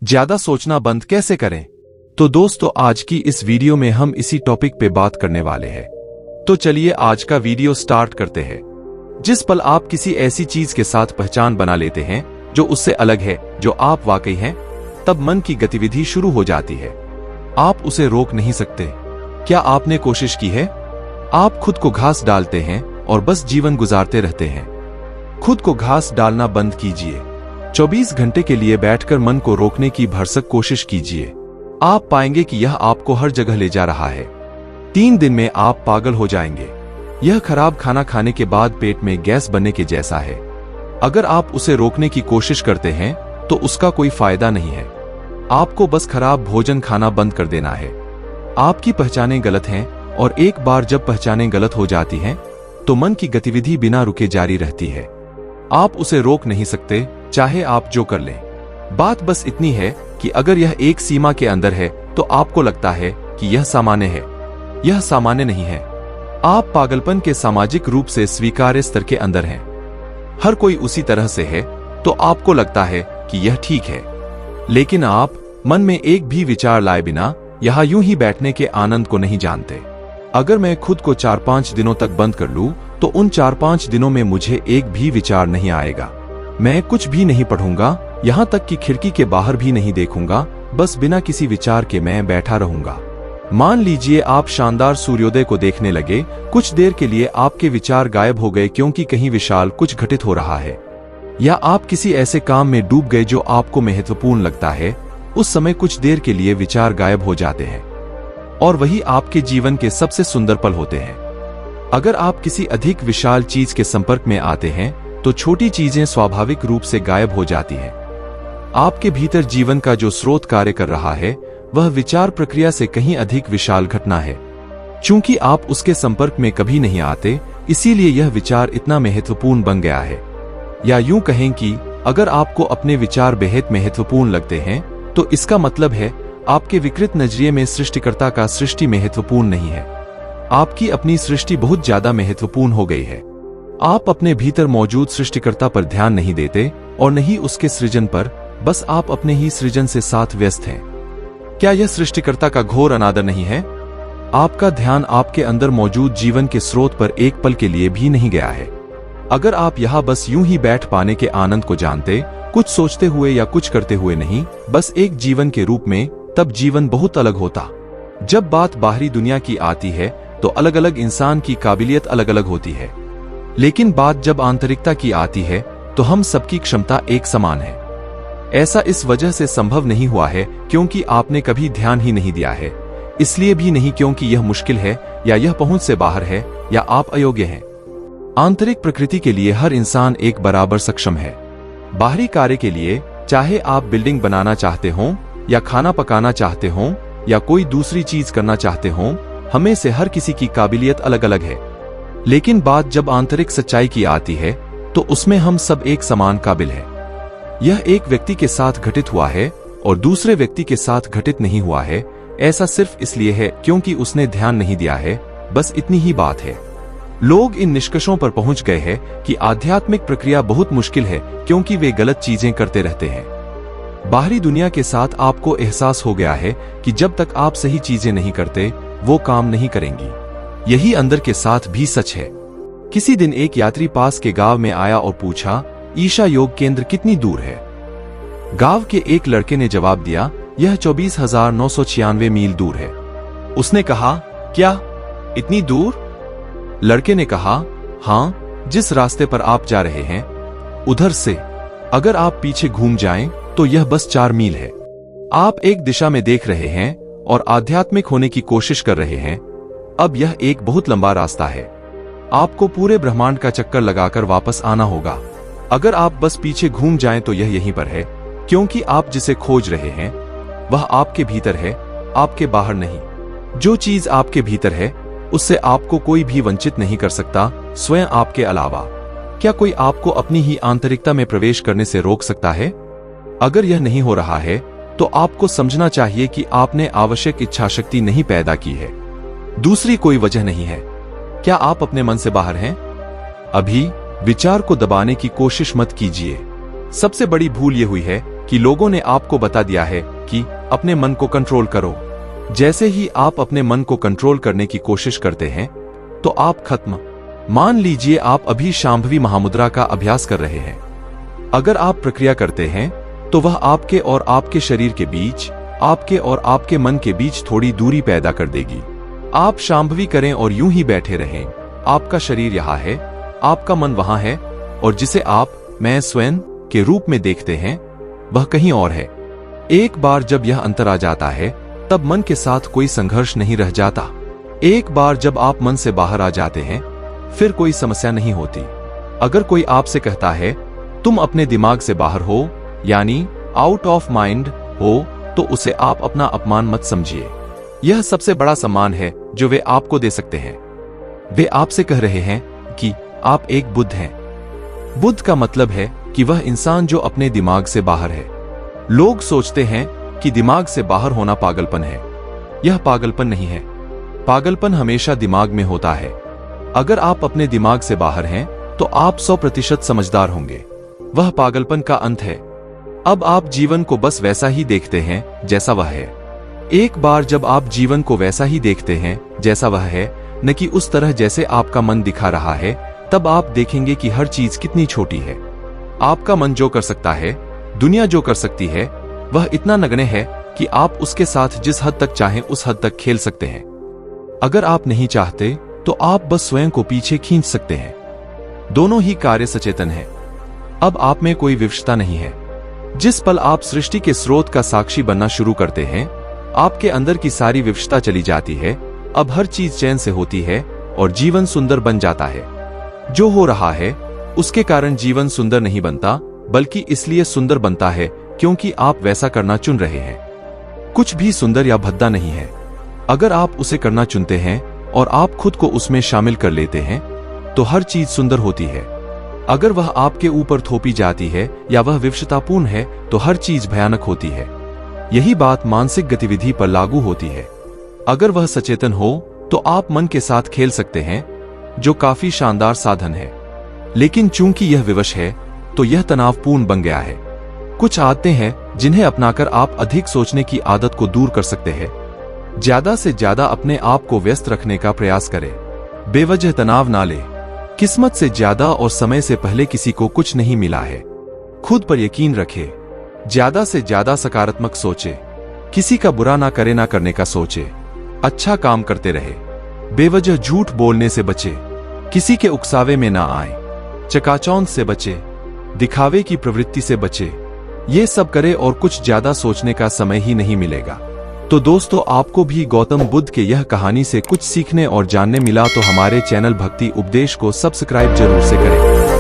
ज्यादा सोचना बंद कैसे करें? तो दोस्तों, आज की इस वीडियो में हम इसी टॉपिक पे बात करने वाले हैं। तो चलिए आज का वीडियो स्टार्ट करते हैं। जिस पल आप किसी ऐसी चीज के साथ पहचान बना लेते हैं जो उससे अलग है, जो आप वाकई हैं, तब मन की गतिविधि शुरू हो जाती है। आप उसे रोक नहीं सकते। क्या आपने कोशिश की है? आप खुद को घास डालते हैं और बस जीवन गुजारते रहते हैं। खुद को घास डालना बंद कीजिए। 24 घंटे के लिए बैठकर मन को रोकने की भरसक कोशिश कीजिए। आप पाएंगे कि यह आपको हर जगह ले जा रहा है। 3 दिन में आप पागल हो जाएंगे। यह खराब खाना खाने के बाद पेट में गैस बनने के जैसा है। अगर आप उसे रोकने की कोशिश करते हैं तो उसका कोई फायदा नहीं है। आपको बस खराब भोजन खाना बंद कर देना है। आपकी पहचानें गलत हैं, और एक बार जब पहचानें गलत हो जाती हैं तो मन की गतिविधि बिना रुके जारी रहती है। आप उसे रोक नहीं सकते, चाहे आप जो कर लें। बात बस इतनी है कि अगर यह एक सीमा के अंदर है तो आपको लगता है कि यह सामान्य है। यह सामान्य नहीं है। आप पागलपन के सामाजिक रूप से स्वीकार्य स्तर के अंदर हैं। हर कोई उसी तरह से है, तो आपको लगता है कि यह ठीक है। लेकिन आप मन में एक भी विचार लाए बिना यहां यूं ही बैठने के आनंद को नहीं जानते। अगर मैं खुद को 4-5 दिनों तक बंद कर लूं तो उन 4-5 दिनों में मुझे एक भी विचार नहीं आएगा। मैं कुछ भी नहीं पढ़ूंगा, यहां तक कि खिड़की के बाहर भी नहीं देखूंगा। बस बिना किसी विचार के मैं बैठा रहूंगा। मान लीजिए आप शानदार सूर्योदय को देखने लगे। कुछ देर के लिए आपके विचार गायब हो गए क्योंकि कहीं विशाल कुछ घटित हो रहा है, या आप किसी ऐसे काम में डूब गए जो आपको महत्वपूर्ण लगता है। उस समय कुछ देर के लिए विचार गायब हो जाते हैं, और वही आपके जीवन के सबसे सुंदर पल होते हैं। अगर आप किसी अधिक विशाल चीज के संपर्क में आते हैं तो छोटी चीजें स्वाभाविक रूप से गायब हो जाती हैं। आपके भीतर जीवन का जो स्रोत कार्य कर रहा है वह विचार प्रक्रिया से कहीं अधिक विशाल घटना है। चूंकि आप उसके संपर्क में कभी नहीं आते, इसीलिए यह विचार इतना महत्वपूर्ण बन गया है। या यूं कहें कि अगर आपको अपने विचार बेहद महत्वपूर्ण लगते हैं तो इसका मतलब है आपके विकृत नजरिए में सृष्टिकर्ता का सृष्टि महत्वपूर्ण नहीं है। आपकी अपनी सृष्टि बहुत ज्यादा महत्वपूर्ण हो गई है। आप अपने भीतर मौजूद सृष्टिकर्ता पर ध्यान नहीं देते और नहीं उसके सृजन पर, बस आप अपने ही सृजन से साथ व्यस्त हैं। क्या यह सृष्टिकर्ता का घोर अनादर नहीं है? आपका ध्यान आपके अंदर मौजूद जीवन के स्रोत पर एक पल के लिए भी नहीं गया है। अगर आप यहाँ बस यूं ही बैठ पाने के आनंद को जानते, कुछ सोचते हुए या कुछ करते हुए नहीं, बस एक जीवन के रूप में, तब जीवन बहुत अलग होता। जब बात बाहरी दुनिया की आती है तो अलग अलग इंसान की काबिलियत अलग अलग होती है, लेकिन बात जब आंतरिकता की आती है तो हम सबकी क्षमता एक समान है। ऐसा इस वजह से संभव नहीं हुआ है क्योंकि आपने कभी ध्यान ही नहीं दिया है, इसलिए भी नहीं क्योंकि यह मुश्किल है या यह पहुंच से बाहर है या आप अयोग्य हैं। आंतरिक प्रकृति के लिए हर इंसान एक बराबर सक्षम है। बाहरी कार्य के लिए, चाहे आप बिल्डिंग बनाना चाहते हों या खाना पकाना चाहते हों या कोई दूसरी चीज करना चाहते हों, हमें से हर किसी की काबिलियत अलग अलग है। लेकिन बात जब आंतरिक सच्चाई की आती है तो उसमें हम सब एक समान काबिल हैं। यह एक व्यक्ति के साथ घटित हुआ है और दूसरे व्यक्ति के साथ घटित नहीं हुआ है। ऐसा सिर्फ इसलिए है क्योंकि उसने ध्यान नहीं दिया है। बस इतनी ही बात है। लोग इन निष्कर्षों पर पहुंच गए हैं कि आध्यात्मिक प्रक्रिया बहुत मुश्किल है क्योंकि वे गलत चीजें करते रहते हैं। बाहरी दुनिया के साथ आपको एहसास हो गया है कि जब तक आप सही चीजें नहीं करते वो काम नहीं करेंगी। यही अंदर के साथ भी सच है। किसी दिन एक यात्री पास के गांव में आया और पूछा, ईशा योग केंद्र कितनी दूर है? गांव के एक लड़के ने जवाब दिया, यह 24,996 मील दूर है। उसने कहा, क्या इतनी दूर? लड़के ने कहा, हाँ, जिस रास्ते पर आप जा रहे हैं उधर से अगर आप पीछे घूम जाएं तो यह बस 4 मील है। आप एक दिशा में देख रहे हैं और आध्यात्मिक होने की कोशिश कर रहे हैं। अब यह एक बहुत लंबा रास्ता है। आपको पूरे ब्रह्मांड का चक्कर लगाकर वापस आना होगा। अगर आप बस पीछे घूम जाएं तो यह यहीं पर है, क्योंकि आप जिसे खोज रहे हैं वह आपके भीतर है, आपके बाहर नहीं। जो चीज आपके भीतर है उससे आपको कोई भी वंचित नहीं कर सकता, स्वयं आपके अलावा। क्या कोई आपको अपनी ही आंतरिकता में प्रवेश करने से रोक सकता है? अगर यह नहीं हो रहा है तो आपको समझना चाहिए कि आपने आवश्यक इच्छा शक्ति नहीं पैदा की है। दूसरी कोई वजह नहीं है। क्या आप अपने मन से बाहर हैं? अभी विचार को दबाने की कोशिश मत कीजिए। सबसे बड़ी भूल यह हुई है कि लोगों ने आपको बता दिया है कि अपने मन को कंट्रोल करो। जैसे ही आप अपने मन को कंट्रोल करने की कोशिश करते हैं तो आप खत्म। मान लीजिए आप अभी शांभवी महामुद्रा का अभ्यास कर रहे हैं। अगर आप प्रक्रिया करते हैं तो वह आपके और आपके शरीर के बीच, आपके और आपके मन के बीच थोड़ी दूरी पैदा कर देगी। आप शांभवी करें और यूं ही बैठे रहें। आपका शरीर यहां है, आपका मन वहां है, और जिसे आप मैं स्वयं के रूप में देखते हैं वह कहीं और है। एक बार जब यह अंतर आ जाता है तब मन के साथ कोई संघर्ष नहीं रह जाता। एक बार जब आप मन से बाहर आ जाते हैं फिर कोई समस्या नहीं होती। अगर कोई आपसे कहता है तुम अपने दिमाग से बाहर हो, यानी आउट ऑफ माइंड हो, तो उसे आप अपना अपमान मत समझिए। यह सबसे बड़ा सम्मान है जो वे आपको दे सकते हैं। वे आपसे कह रहे हैं कि आप एक बुद्ध हैं। बुद्ध का मतलब है कि वह इंसान जो अपने दिमाग से बाहर है। लोग सोचते हैं कि दिमाग से बाहर होना पागलपन है। यह पागलपन नहीं है। पागलपन हमेशा दिमाग में होता है। अगर आप अपने दिमाग से बाहर हैं तो आप 100% समझदार होंगे। वह पागलपन का अंत है। अब आप जीवन को बस वैसा ही देखते हैं जैसा वह है। एक बार जब आप जीवन को वैसा ही देखते हैं जैसा वह है, न कि उस तरह जैसे आपका मन दिखा रहा है, तब आप देखेंगे कि हर चीज कितनी छोटी है। आपका मन जो कर सकता है, दुनिया जो कर सकती है, वह इतना नगण्य है कि आप उसके साथ जिस हद तक चाहें उस हद तक खेल सकते हैं। अगर आप नहीं चाहते तो आप बस स्वयं को पीछे खींच सकते हैं। दोनों ही कार्य सचेतन है। अब आप में कोई विवशता नहीं है। जिस पल आप सृष्टि के स्रोत का साक्षी बनना शुरू करते हैं, आपके अंदर की सारी विवशता चली जाती है। अब हर चीज चैन से होती है और जीवन सुंदर बन जाता है। जो हो रहा है उसके कारण जीवन सुंदर नहीं बनता, बल्कि इसलिए सुंदर बनता है क्योंकि आप वैसा करना चुन रहे हैं। कुछ भी सुंदर या भद्दा नहीं है। अगर आप उसे करना चुनते हैं और आप खुद को उसमें शामिल कर लेते हैं तो हर चीज सुंदर होती है। अगर वह आपके ऊपर थोपी जाती है या वह विवशतापूर्ण है तो हर चीज भयानक होती है। यही बात मानसिक गतिविधि पर लागू होती है। अगर वह सचेतन हो तो आप मन के साथ खेल सकते हैं, जो काफी शानदार साधन है। लेकिन चूंकि यह विवश है तो यह तनावपूर्ण बन गया है। कुछ आदतें हैं जिन्हें अपनाकर आप अधिक सोचने की आदत को दूर कर सकते हैं। ज्यादा से ज्यादा अपने आप को व्यस्त रखने का प्रयास करें। बेवजह तनाव ना ले। किस्मत से ज्यादा और समय से पहले किसी को कुछ नहीं मिला है। खुद पर यकीन रखे। ज्यादा से ज्यादा सकारात्मक सोचे। किसी का बुरा ना करे, ना करने का सोचे। अच्छा काम करते रहे। बेवजह झूठ बोलने से बचे। किसी के उकसावे में ना आए। चकाचौंध से बचे। दिखावे की प्रवृत्ति से बचे। ये सब करे और कुछ ज्यादा सोचने का समय ही नहीं मिलेगा। तो दोस्तों, आपको भी गौतम बुद्ध के यह कहानी से कुछ सीखने और जानने मिला तो हमारे चैनल भक्ति उपदेश को सब्सक्राइब जरूर से करें।